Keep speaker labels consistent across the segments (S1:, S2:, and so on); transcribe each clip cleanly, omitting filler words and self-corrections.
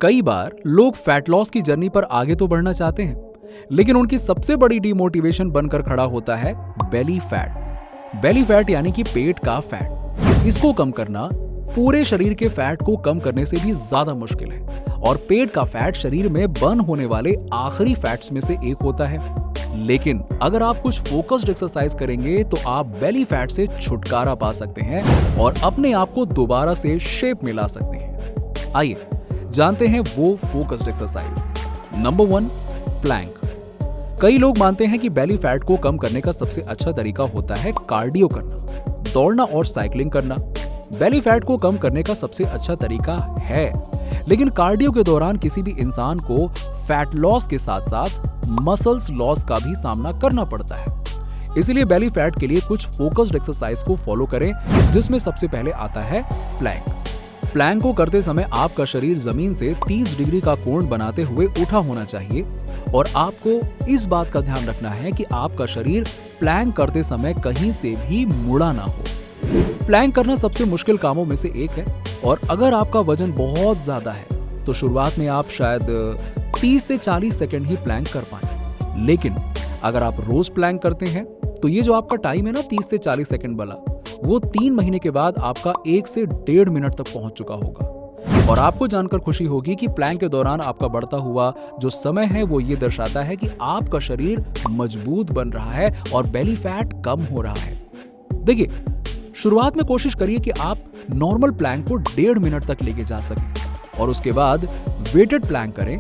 S1: कई बार लोग fat loss की जर्नी पर आगे तो बढ़ना चाहते हैं, लेकिन उनकी सबसे बड़ी डिमोटिवेशन बनकर खड़ा होता है बेली फैट। बेली फैट यानी कि पेट का फैट। इसको कम करना पूरे शरीर के फैट को कम करने से भी ज्यादा मुश्किल है और पेट का फैट शरीर में बर्न होने वाले आखिरी फैट्स में से एक होता है। लेकिन अगर आप कुछ फोकस्ड एक्सरसाइज करेंगे तो आप बेली फैट से छुटकारा पा सकते हैं और अपने आप को दोबारा से शेप में ला सकते हैं। आइए जानते हैं वो फोकस्ड एक्सरसाइज। Number 1, Planck. कई लोग मानते हैं कि बेली फैट को कम करने का सबसे अच्छा तरीका होता है कार्डियो करना, दौड़ना और साइकिलिंग करना। बेली फैट को कम करने का सबसे अच्छा तरीका है, लेकिन कार्डियो के दौरान किसी भी इंसान को फैट लॉस के साथ साथ मसल्स लॉस का भी सामना करना पड़ता है। इसलिए बेली फैट के लिए कुछ फोकस्ड एक्सरसाइज को फॉलो करें, जिसमें सबसे पहले आता है प्लैंक। प्लैंक को करते समय आपका शरीर जमीन से 30 डिग्री का कोण बनाते हुए उठा होना चाहिए और आपको इस बात का ध्यान रखना है कि आपका शरीर प्लैंक करते समय कहीं से भी मुड़ा ना हो। प्लैंक करना सबसे मुश्किल कामों में से एक है और अगर आपका वजन बहुत ज्यादा है तो शुरुआत में आप शायद 30 से 40 सेकंड ही प्लैंक कर पाएं। लेकिन अगर आप रोज प्लैंक करते हैं तो ये जो आपका टाइम है ना 30 से 40 सेकंड वाला, वो 3 महीने के बाद आपका 1 से 1.5 मिनट तक पहुंच चुका होगा। और आपको जानकर खुशी होगी कि प्लैंक के दौरान आपका बढ़ता हुआ जो समय है वो ये दर्शाता है कि आपका शरीर मजबूत बन रहा है और बेली फैट कम हो रहा है। देखिए, शुरुआत में कोशिश करिए कि आप नॉर्मल प्लैंक को 1.5 मिनट तक लेके जा सकें और उसके बाद वेटेड प्लैंक करें,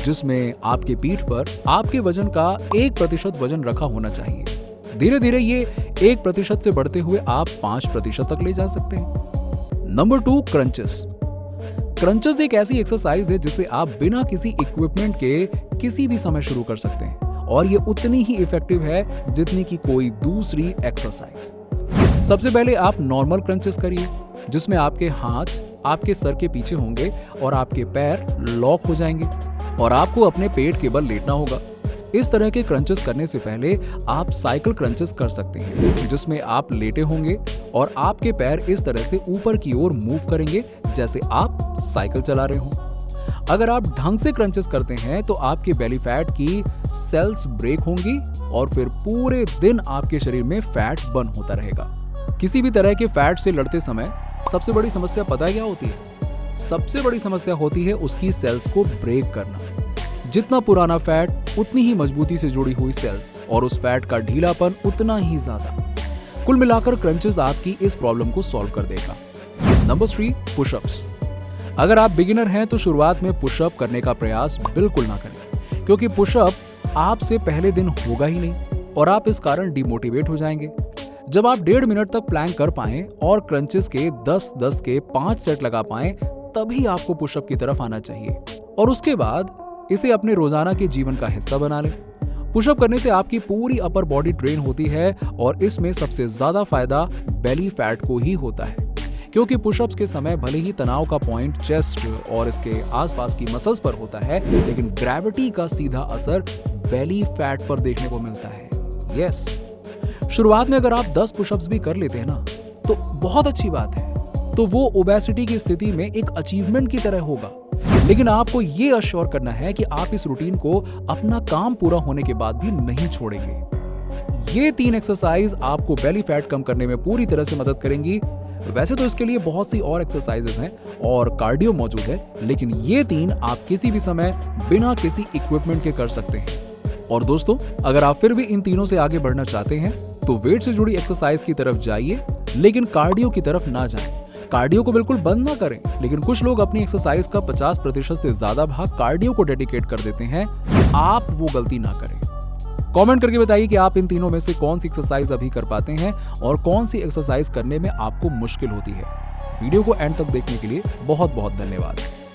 S1: जिसमें आपके पीठ पर आपके वजन का 1% वजन रखा होना चाहिए। धीरे धीरे ये 1% से बढ़ते हुए आप 5% तक ले जा सकते हैं। Number 2, crunches. क्रंचेस एक ऐसी एक्सरसाइज है जिसे आप बिना किसी इक्विपमेंट के किसी भी समय शुरू कर सकते हैं और ये उतनी ही इफेक्टिव है जितनी की कोई दूसरी एक्सरसाइज। सबसे पहले आप नॉर्मल क्रंचेस करिए, जिसमें आपके हाथ आपके सर के पीछे होंगे और आपके पैर लॉक हो जाएंगे और आपको अपने पेट के बल लेटना होगा। इस तरह के क्रंचेस करने से पहले आप साइकिल क्रंचेस कर सकते हैं, जिसमें आप लेटे होंगे और आपके पैर इस तरह से ऊपर की ओर मूव करेंगे जैसे आप साइकिल चला रहे हो। अगर आप ढंग से क्रंचेस करते हैं तो आपकी बेली फैट की सेल्स ब्रेक होंगी और फिर पूरे दिन आपके शरीर में फैट बर्न होता रहेगा। किसी भी तरह के फैट से लड़ते समय सबसे बड़ी समस्या पता है क्या होती है? सबसे बड़ी समस्या होती है उसकी सेल्स को ब्रेक करना। जितना पुराना फैट उतनी ही मजबूती से जुड़ी हुई सेल्स और उस फैट का ढीलापन उतना ही ज्यादा। कुल मिलाकर क्रंचेस आपकी इस प्रॉब्लम को सॉल्व कर देगा। Number 3, pushups. अगर आप बिगिनर हैं तो शुरुआत में पुशअप करने का प्रयास बिल्कुल ना करें, क्योंकि पुशअप आपसे पहले दिन होगा ही नहीं और आप इस कारण डिमोटिवेट हो जाएंगे। जब आप 1.5 मिनट तक प्लैंक कर पाएं और क्रंचेस के 10-10 के 5 सेट लगा पाएं, तभी आपको पुशअप की तरफ आना चाहिए और उसके बाद इसे अपने रोजाना के जीवन का हिस्सा बना लें। पुशअप करने से आपकी पूरी अपर बॉडी ट्रेन होती है और इसमें सबसे ज्यादा फायदा बेली फैट को ही होता है, क्योंकि पुशअप्स के समय भले ही तनाव का पॉइंट चेस्ट और इसके आसपास की मसल्स पर होता है, लेकिन ग्रेविटी का सीधा असर बेली फैट पर देखने को मिलता है। यस, शुरुआत में अगर आप 10 पुशअप्स भी कर लेते हैं ना तो बहुत अच्छी बात है, तो वो ओबेसिटी की स्थिति में एक अचीवमेंट की तरह होगा। लेकिन आपको ये अश्योर करना है कि आप इस रूटीन को अपना काम पूरा होने के बाद भी नहीं छोड़ेंगे। ये 3 एक्सरसाइज आपको बेली फैट कम करने में पूरी तरह से मदद करेंगी। वैसे तो इसके लिए बहुत सी और एक्सरसाइजेस हैं और कार्डियो मौजूद है, लेकिन ये 3 आप किसी भी समय बिना किसी इक्विपमेंट के कर सकते हैं। और दोस्तों, अगर आप फिर भी इन तीनों से आगे बढ़ना चाहते हैं तो वेट से जुड़ी एक्सरसाइज की तरफ जाइए, लेकिन कार्डियो की तरफ ना जाएं। कार्डियो को बिल्कुल बंद ना करें, लेकिन कुछ लोग अपनी एक्सरसाइज का 50% से ज्यादा भाग कार्डियो को डेडिकेट कर देते हैं। आप वो गलती ना करें। कमेंट करके बताइए कि आप इन तीनों में से कौन सी एक्सरसाइज अभी कर पाते हैं और कौन सी एक्सरसाइज करने में आपको मुश्किल होती है। वीडियो को एंड तक देखने के लिए बहुत बहुत धन्यवाद।